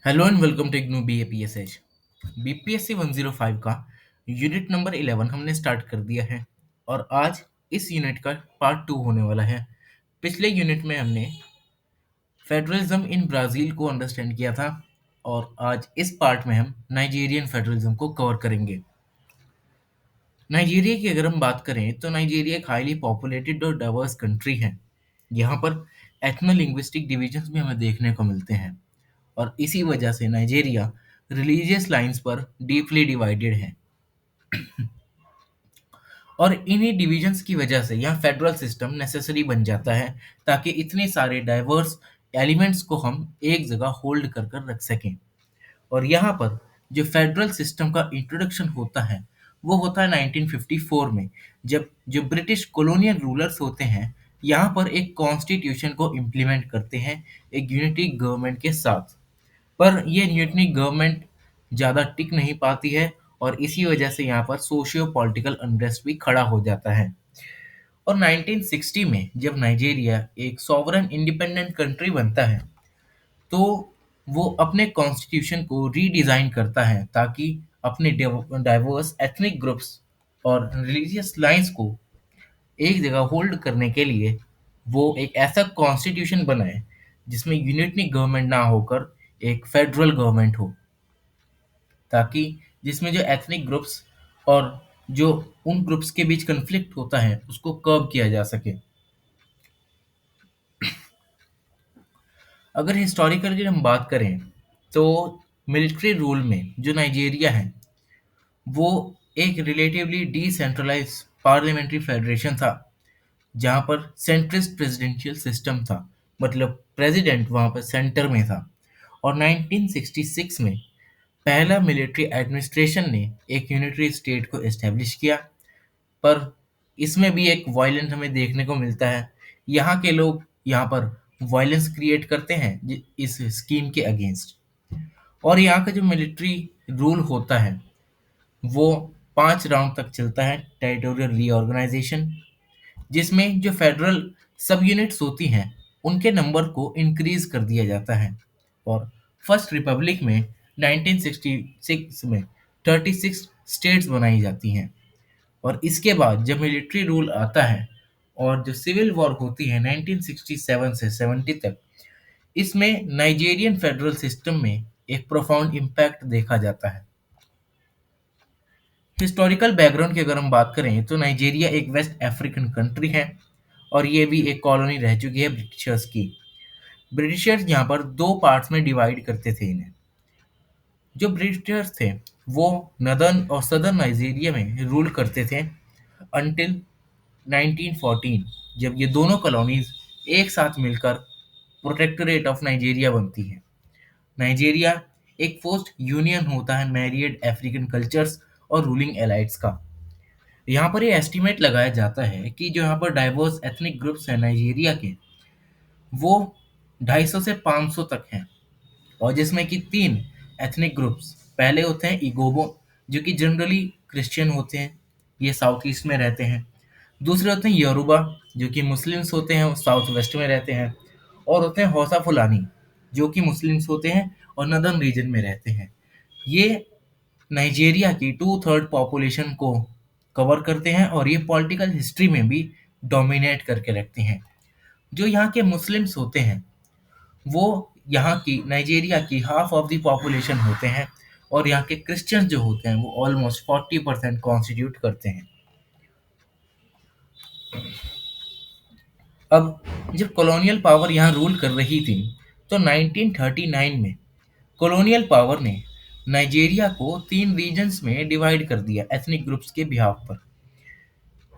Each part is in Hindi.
Hello and welcome to IGNOU BAPSH। BPSC 105 का यूनिट नंबर 11 हमने स्टार्ट कर दिया है और आज इस यूनिट का पार्ट 2 होने वाला है। पिछले यूनिट में हमने फेडरलिज्म इन ब्राज़ील को अंडरस्टैंड किया था और आज इस पार्ट में हम नाइजीरियन फेडरलिज्म को कवर करेंगे। नाइजीरिया की अगर हम बात करें तो नाइजीरिया एक हाईली पॉपुलेटेड और डाइवर्स कंट्री है। यहाँ पर एथनो लिंग्विस्टिक डिविजन्स भी हमें देखने को मिलते हैं और इसी वजह से नाइजीरिया रिलीजियस लाइंस पर डीपली डिवाइडेड है और इन्हीं डिविजन्स की वजह से यह फेडरल सिस्टम नेसेसरी बन जाता है ताकि इतने सारे डाइवर्स एलिमेंट्स को हम एक जगह होल्ड कर कर रख सकें। और यहाँ पर जो फेडरल सिस्टम का इंट्रोडक्शन होता है वो होता है 1954 में, जब जो ब्रिटिश कॉलोनियल रूलर्स होते हैं यहाँ पर एक कॉन्स्टिट्यूशन को इम्प्लीमेंट करते हैं एक यूनिटी गवर्नमेंट के साथ। पर ये न्यूटनी गवर्नमेंट ज़्यादा टिक नहीं पाती है और इसी वजह से यहाँ पर सोशियो पॉलिटिकल अनरेस्ट भी खड़ा हो जाता है। और 1960 में जब नाइजीरिया एक सॉवरन इंडिपेंडेंट कंट्री बनता है तो वो अपने कॉन्स्टिट्यूशन को रीडिज़ाइन करता है ताकि अपने डाइवर्स एथनिक ग्रुप्स और रिलीजियस लाइंस को एक जगह होल्ड करने के लिए वो एक ऐसा कॉन्स्टिट्यूशन बनाए जिसमें यूनिटरी गवर्नमेंट ना होकर एक फेडरल गवर्नमेंट हो, ताकि जिसमें जो एथनिक ग्रुप्स और जो उन ग्रुप्स के बीच कन्फ्लिक्ट होता है उसको कर्ब किया जा सके। अगर हिस्टोरिकली हम बात करें तो मिलिट्री रूल में जो नाइजीरिया है वो एक रिलेटिवली डिसेंट्रलाइज पार्लियामेंट्री फेडरेशन था जहाँ पर सेंट्रिस्ट प्रेसिडेंशियल सिस्टम था, मतलब प्रेसिडेंट वहाँ पर सेंटर में था। और 1966 में पहला मिलिट्री एडमिनिस्ट्रेशन ने एक यूनिटरी स्टेट को एस्टेब्लिश किया, पर इसमें भी एक वायलेंस हमें देखने को मिलता है। यहाँ के लोग यहाँ पर वायलेंस क्रिएट करते हैं इस स्कीम के अगेंस्ट। और यहाँ का जो मिलिट्री रूल होता है वो 5 राउंड तक चलता है टेरिटोरियल रीऑर्गेनाइजेशन, जिसमें जो फेडरल सब यूनिट्स होती हैं उनके नंबर को इंक्रीज कर दिया जाता है। और फर्स्ट रिपब्लिक में 1966 में 36 स्टेट्स बनाई जाती हैं। और इसके बाद जब मिलिट्री रूल आता है और जो सिविल वॉर होती है 1967 से 70 तक, इसमें नाइजीरियन फेडरल सिस्टम में एक प्रोफाउंड इम्पैक्ट देखा जाता है। हिस्टोरिकल बैकग्राउंड की अगर हम बात करें तो नाइजीरिया एक वेस्ट अफ्रीकन कंट्री है और ये भी एक कॉलोनी रह चुकी है ब्रिटिशर्स की। ब्रिटिशर्स यहाँ पर दो पार्ट्स में डिवाइड करते थे इन्हें। जो ब्रिटिशर्स थे वो नदर्न और सदर्न नाइजीरिया में रूल करते थे अनटिल 1914, जब ये दोनों कॉलोनीज एक साथ मिलकर प्रोटेक्टोरेट ऑफ नाइजीरिया बनती है। नाइजीरिया एक पोस्ट यूनियन होता है मैरियड अफ्रीकन कल्चर्स और रूलिंग एलाइट्स का। यहाँ पर ये एस्टिमेट लगाया जाता है कि जो यहाँ पर डाइवर्स एथनिक ग्रुप्स हैं नाइजीरिया के वो 250 से 500 तक हैं। और जिसमें कि 3 एथनिक ग्रुप्स पहले होते हैं इगोबो, जो कि जनरली क्रिश्चियन होते हैं, ये साउथ ईस्ट में रहते हैं। दूसरे होते हैं योरुबा, जो कि मुस्लिम्स होते हैं, वो साउथ वेस्ट में रहते हैं। और होते हैं हौसा फुलानी, जो कि मुस्लिम्स होते हैं और नदर्न रीजन में रहते हैं। ये नाइजीरिया की 2/3 पॉपुलेशन को कवर करते हैं और ये पॉलिटिकल हिस्ट्री में भी डोमिनेट करके रखते हैं। जो यहाँ के मुस्लिम्स होते हैं वो यहाँ की नाइजीरिया की हाफ ऑफ द पॉपुलेशन होते हैं और यहाँ के क्रिश्चियंस जो होते हैं वो ऑलमोस्ट 40% कॉन्स्टिट्यूट करते हैं। अब जब कॉलोनियल पावर यहाँ रूल कर रही थी तो 1939 में कॉलोनियल पावर ने नाइजीरिया को 3 रीजन्स में डिवाइड कर दिया एथनिक ग्रुप्स के बिहाफ पर।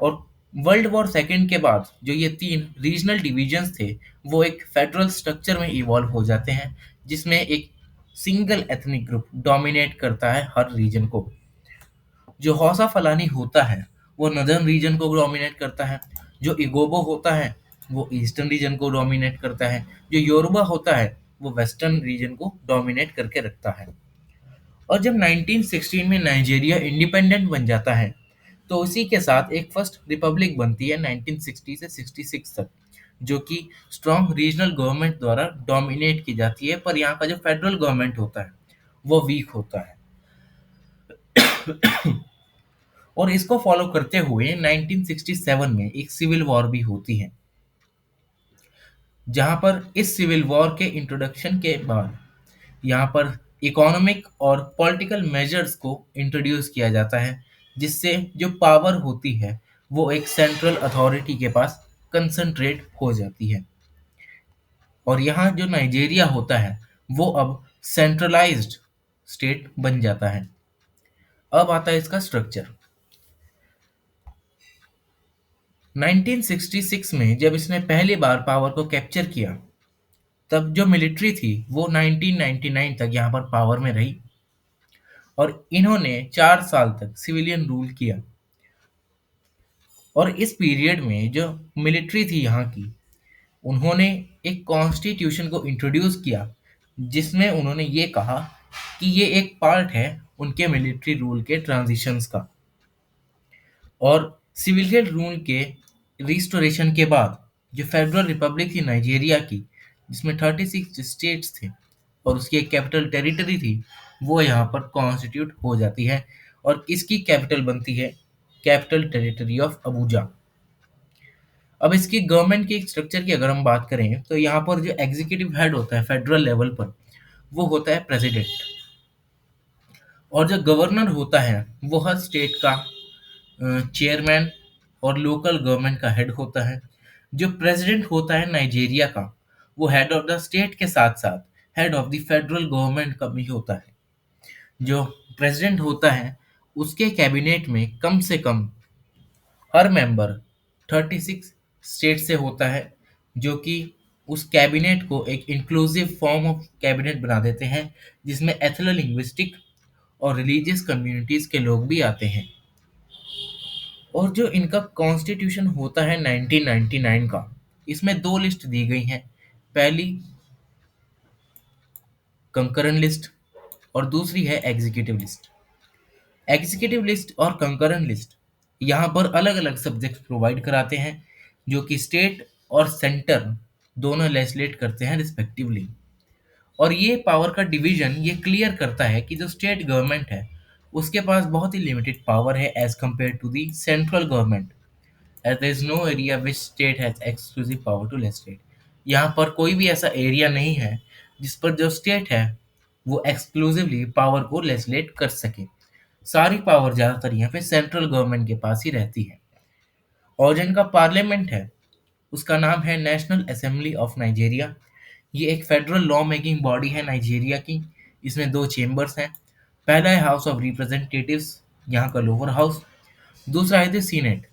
और वर्ल्ड वॉर सेकेंड के बाद जो ये 3 रीजनल डिवीजन्स थे वो एक फेडरल स्ट्रक्चर में इवॉल्व हो जाते हैं, जिसमें एक सिंगल एथनिक ग्रुप डोमिनेट करता है हर रीजन को। जो हौसा फलानी होता है वो नदर्न रीजन को डोमिनेट करता है, जो इगोबो होता है वो ईस्टर्न रीजन को डोमिनेट करता है, जो योरुबा होता है वो वेस्टर्न रीजन को डोमिनेट करके रखता है। और जब 1916 में नाइजीरिया इंडिपेंडेंट बन जाता है तो उसी के साथ एक फर्स्ट रिपब्लिक बनती है 1960 से 66 तक, जो कि स्ट्रॉन्ग रीजनल गवर्नमेंट द्वारा डोमिनेट की जाती है, पर यहाँ का जो फेडरल गवर्नमेंट होता है वो वीक होता है। और इसको फॉलो करते हुए 1967 में एक सिविल वॉर भी होती है, जहां पर इस सिविल वॉर के इंट्रोडक्शन के बाद यहाँ पर इकोनॉमिक और पॉलिटिकल मेजर्स को इंट्रोड्यूस किया जाता है, जिससे जो पावर होती है वो एक सेंट्रल अथॉरिटी के पास कंसंट्रेट हो जाती है। और यहाँ जो नाइजीरिया होता है वो अब सेंट्रलाइज्ड स्टेट बन जाता है। अब आता है इसका स्ट्रक्चर। 1966 में जब इसने पहली बार पावर को कैप्चर किया, तब जो मिलिट्री थी वो 1999 तक यहाँ पर पावर में रही, और इन्होंने 4 साल तक सिविलियन रूल किया। और इस पीरियड में जो मिलिट्री थी यहाँ की, उन्होंने एक कॉन्स्टिट्यूशन को इंट्रोड्यूस किया, जिसमें उन्होंने ये कहा कि ये एक पार्ट है उनके मिलिट्री रूल के ट्रांजिशंस का। और सिविलियन रूल के रिस्टोरेशन के बाद जो फेडरल रिपब्लिक थी नाइजीरिया की, जिसमें 36 स्टेट्स थे और उसकी एक कैपिटल टेरिटरी थी, वो यहाँ पर कॉन्स्टिट्यूट हो जाती है, और इसकी कैपिटल बनती है कैपिटल टेरिटरी ऑफ अबूजा। अब इसकी गवर्नमेंट की स्ट्रक्चर की अगर हम बात करें, तो यहाँ पर जो एग्जीक्यूटिव हेड होता है फेडरल लेवल पर, वो होता है प्रेसिडेंट। और जो गवर्नर होता है वो हर स्टेट का चेयरमैन और लोकल गवर्नमेंट का हेड होता है। जो प्रेसिडेंट होता है नाइजीरिया का, वो हेड ऑफ द स्टेट के साथ साथ head of the federal government का भी होता है। जो प्रेसिडेंट होता है उसके कैबिनेट में कम से कम हर मेंबर 36 स्टेट से होता है, जो कि उस कैबिनेट को एक इंक्लूसिव फॉर्म ऑफ कैबिनेट बना देते हैं, जिसमें एथनो लिंग्विस्टिक और रिलीजियस कम्युनिटीज के लोग भी आते हैं। और जो इनका कॉन्स्टिट्यूशन होता है 1999 का, इसमें दो लिस्ट दी गई हैं। पहली कंकरन लिस्ट और दूसरी है एग्जीक्यूटिव लिस्ट। एग्जीक्यूटिव लिस्ट और कंकरन लिस्ट यहाँ पर अलग अलग सब्जेक्ट प्रोवाइड कराते हैं, जो कि स्टेट और सेंटर दोनों लेजिस्लेट करते हैं रिस्पेक्टिवली। और ये पावर का डिवीजन ये क्लियर करता है कि जो स्टेट गवर्नमेंट है उसके पास बहुत ही लिमिटेड पावर है as compared to the central government, as there is no area which state has exclusive power to legislate. यहाँ पर कोई भी ऐसा एरिया नहीं है जिस पर जो स्टेट है वो एक्सक्लूसिवली पावर को लेजिस्लेट कर सके। सारी पावर ज़्यादातर यहाँ पे सेंट्रल गवर्नमेंट के पास ही रहती है। और जिनका पार्लियामेंट है उसका नाम है नेशनल असेंबली ऑफ नाइजीरिया। ये एक फेडरल लॉ मेकिंग बॉडी है नाइजीरिया की। इसमें दो चेम्बर्स हैं। पहला है हाउस ऑफ रिप्रेजेंटेटिव्स, यहाँ का लोअर हाउस। दूसरा है द सीनेट,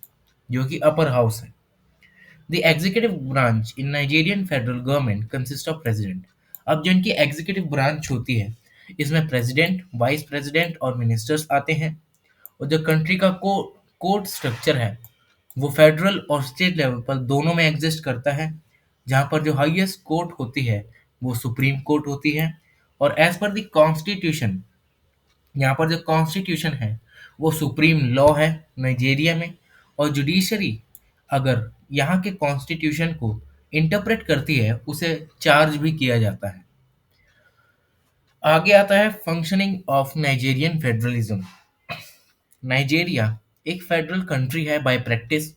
जो कि अपर हाउस है। The executive branch in Nigerian federal government consist of president. अब जो इनकी एग्जीक्यूटिव ब्रांच होती है, इसमें प्रेसिडेंट, वाइस प्रेसिडेंट और मिनिस्टर्स आते हैं। और जो कंट्री का कोर्ट स्ट्रक्चर है वो फेडरल और स्टेट लेवल पर दोनों में एग्जिस्ट करता है, जहाँ पर जो हाईएस्ट कोर्ट होती है वो सुप्रीम कोर्ट होती है। और एज पर द कॉन्स्टिट्यूशन, यहाँ पर जो कॉन्स्टिट्यूशन है वो सुप्रीम लॉ है नाइजीरिया में। और जुडिशरी अगर यहाँ के कॉन्स्टिट्यूशन को इंटरप्रेट करती है, उसे चार्ज भी किया जाता है। आगे आता है functioning of Nigerian federalism. Nigeria एक फेडरल कंट्री है बाय प्रैक्टिस,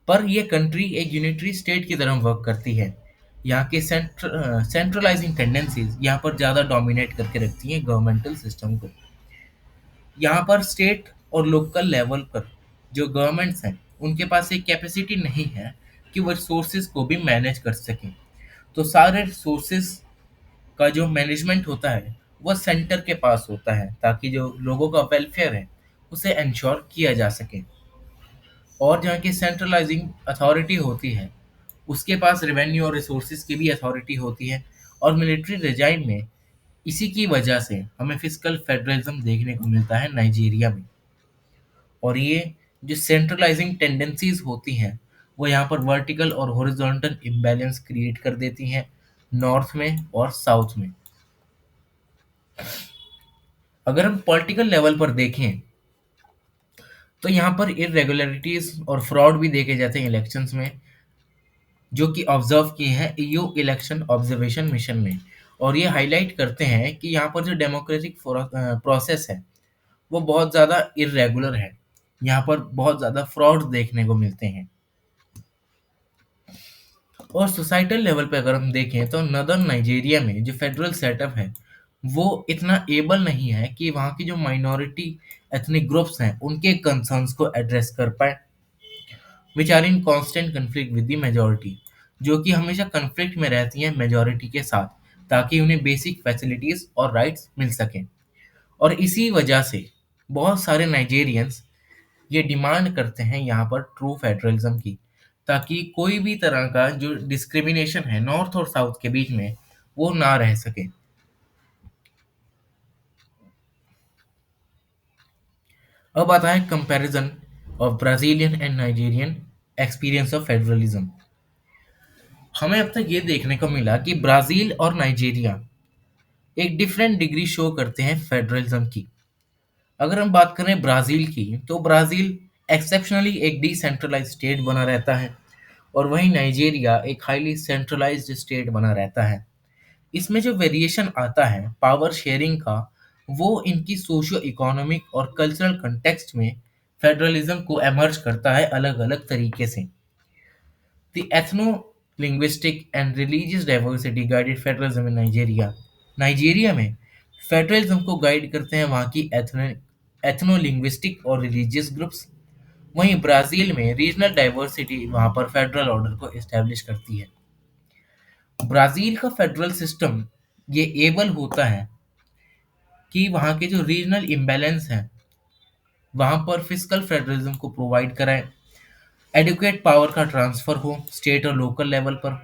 पर यह कंट्री एक यूनिटरी स्टेट की तरह वर्क करती है। यहाँ के सेंट्रलाइजिंग टेंडेंसीज यहाँ पर ज़्यादा डोमिनेट करके रखती हैं गवर्नमेंटल सिस्टम को। यहाँ पर स्टेट और लोकल लेवल पर जो गवर्नमेंट्स हैं उनके पास एक कैपेसिटी नहीं है कि वो रिसोर्सेज को भी मैनेज कर सकें। तो सारे रिसोर्सेज का जो मैनेजमेंट होता है वह सेंटर के पास होता है, ताकि जो लोगों का वेलफेयर है उसे इंश्योर किया जा सके। और जहाँ की सेंट्रलाइजिंग अथॉरिटी होती है उसके पास रेवेन्यू और रिसोर्सेज की भी अथॉरिटी होती है। और मिलिट्री रिजाइम में इसी की वजह से हमें फिजिकल फेडरलिज्म देखने को मिलता है नाइजीरिया में। और ये जो सेंट्रलाइजिंग टेंडेंसीज होती हैं वो यहाँ पर वर्टिकल और हॉरिजॉन्टल इम्बैलेंस क्रिएट कर देती हैं नॉर्थ में और साउथ में। अगर हम पॉलिटिकल लेवल पर देखें तो यहाँ पर इरेगुलरिटीज और फ्रॉड भी देखे जाते हैं इलेक्शंस में। जो कि ऑब्जर्व किए हैं ईयू इलेक्शन ऑब्जर्वेशन मिशन में। और ये हाईलाइट करते हैं कि यहाँ पर जो डेमोक्रेटिक प्रोसेस है वो बहुत ज़्यादा इरेगुलर है। यहाँ पर बहुत ज़्यादा फ्रॉड देखने को मिलते हैं। और सोसाइटल लेवल पे अगर हम देखें तो नदर्न नाइजीरिया में जो फेडरल सेटअप है वो इतना एबल नहीं है कि वहाँ की जो माइनॉरिटी एथनिक ग्रुप्स हैं उनके कंसर्न्स को एड्रेस कर पाए, which are in constant conflict with the majority, जो कि हमेशा कन्फ्लिक्ट में रहती हैं मेजॉरिटी के साथ, ताकि उन्हें बेसिक फैसिलिटीज और राइट्स मिल सकें। और इसी वजह से बहुत सारे नाइजेरियंस ये डिमांड करते हैं यहाँ पर ट्रू फेडरलिज्म की, ताकि कोई भी तरह का जो डिस्क्रिमिनेशन है नॉर्थ और साउथ के बीच में वो ना रह सके। अब आता है comparison of Brazilian and Nigerian experience of federalism. हमें अब तक ये देखने को मिला कि ब्राजील और नाइजीरिया एक डिफरेंट डिग्री शो करते हैं फेडरलिज्म की। अगर हम बात करें ब्राजील की तो ब्राजील एक्सेप्शनली एक डिसेंट्रलाइज्ड स्टेट बना रहता है, और वहीं नाइजीरिया एक हाईली सेंट्रलाइज्ड स्टेट बना रहता है। इसमें जो वेरिएशन आता है पावर शेयरिंग का, वो इनकी सोशियो इकोनॉमिक और कल्चरल कंटेक्स्ट में फेडरलिज्म को एमर्ज करता है अलग अलग तरीके से। The ethno linguistic and religious diversity guided federalism in Nigeria. Nigeria में फेडरलिज्म को गाइड करते हैं वहाँ की एथनो लिंग्विस्टिक और रिलीजियस ग्रुप्स। वहीं ब्राज़ील में रीजनल डाइवर्सिटी वहाँ पर फेडरल ऑर्डर को एस्टैब्लिश करती है। ब्राज़ील का फेडरल सिस्टम ये एबल होता है कि वहाँ के जो रीजनल इम्बैलेंस हैं वहाँ पर फिस्कल फेडरलिज्म को प्रोवाइड कराएं, एडुकेट पावर का ट्रांसफर हो स्टेट और लोकल लेवल पर।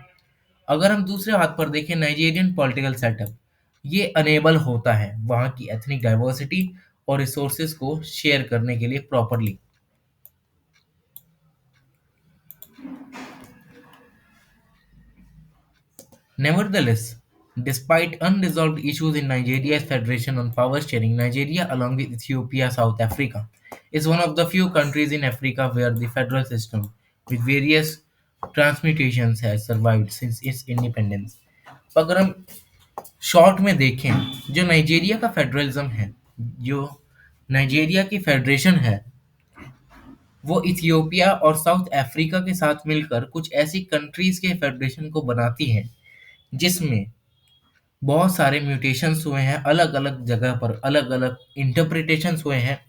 अगर हम दूसरे हाथ पर देखें नाइजीरियन पॉलिटिकल सेटअप, ये अनेबल होता है वहाँ की एथनिक डाइवर्सिटी और रिसोर्सेज को शेयर करने के लिए properly. Nevertheless, despite unresolved issues in Nigeria's federation on power sharing, Nigeria, along with Ethiopia, South Africa, is one of the few countries in Africa where the federal system, with various transmutations, has survived since its independence. अगर हम शॉर्ट में देखें, जो नाइजीरिया का फेडरलिज्म है, जो नाइजीरिया की फेडरेशन है, वो इथियोपिया और साउथ अफ्रीका के साथ मिलकर कुछ ऐसी कंट्रीज के फेडरेशन को बनाती है जिसमें बहुत सारे म्यूटेशंस हुए हैं, अलग-अलग जगह पर अलग-अलग इंटरप्रिटेशंस हुए हैं।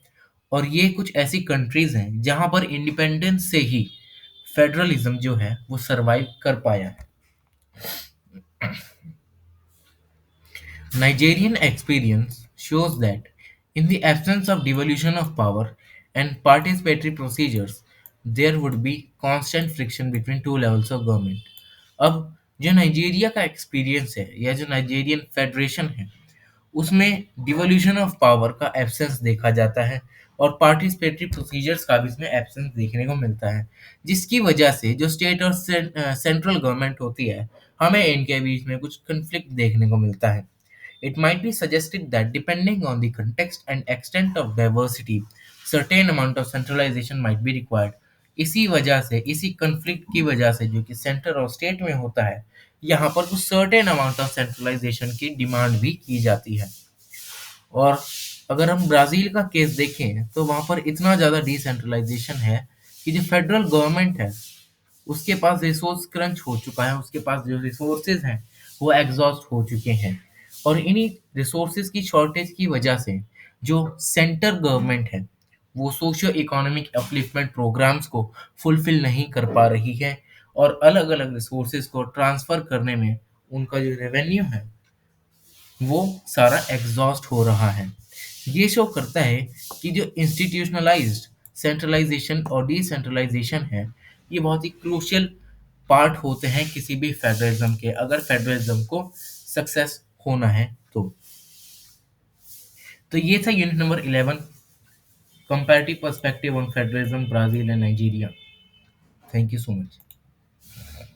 और ये कुछ ऐसी कंट्रीज़ हैं जहाँ पर इंडिपेंडेंस से ही फेडरलिज्म जो है वो सर्वाइव कर पाया है। Nigerian experience shows that in the absence of devolution of power and participatory procedures, there would be constant friction between two levels of government. अब जो नाइजीरिया का एक्सपीरियंस है या जो नाइजीरियन फेडरेशन है उसमें डिवोल्यूशन ऑफ पावर का एब्सेंस देखा जाता है, और पार्टिसिपेटरी प्रोसीजर्स का भी इसमें एब्सेंस देखने को मिलता है, जिसकी वजह से जो स्टेट और सेंट्रल गवर्नमेंट होती है हमें इनके बीच में कुछ कन्फ्लिक्ट देखने को मिलता है। It might be suggested that depending on the context and extent of diversity, certain amount of centralization might be required. इसी वजह से इसी कन्फ्लिक्ट की वजह से जो कि सेंटर और स्टेट में होता है यहाँ पर कुछ सर्टेन अमाउंट ऑफ सेंट्रलाइजेशन की डिमांड भी की जाती है। और अगर हम ब्राज़ील का केस देखें तो वहाँ पर इतना ज़्यादा डिसेंट्रलाइजेशन है कि जो फेडरल गवर्नमेंट है उसके पास रिसोर्स क्रंच हो चुका है, उसके पास जो रिसोर्सेज हैं वो एग्जॉस्ट हो चुके हैं। और इन्हीं रिसोर्सेज की शॉर्टेज की वजह से जो सेंटर गवर्नमेंट है वो सोशियो इकोनॉमिक अपलिफ्टमेंट प्रोग्राम्स को फुलफिल नहीं कर पा रही है, और अलग अलग रिसोर्सेज को ट्रांसफ़र करने में उनका जो रेवेन्यू है वो सारा एग्जॉस्ट हो रहा है। ये शो करता है कि जो इंस्टीट्यूशनलाइज्ड सेंट्रलाइजेशन और डिसेंट्रलाइजेशन है ये बहुत ही क्रूशियल पार्ट होते हैं किसी भी फेडरलिज्म के, अगर फेडरलिज्म को सक्सेस होना है तो ये था unit number 11, comparative perspective on federalism Brazil and Nigeria. Thank you so much.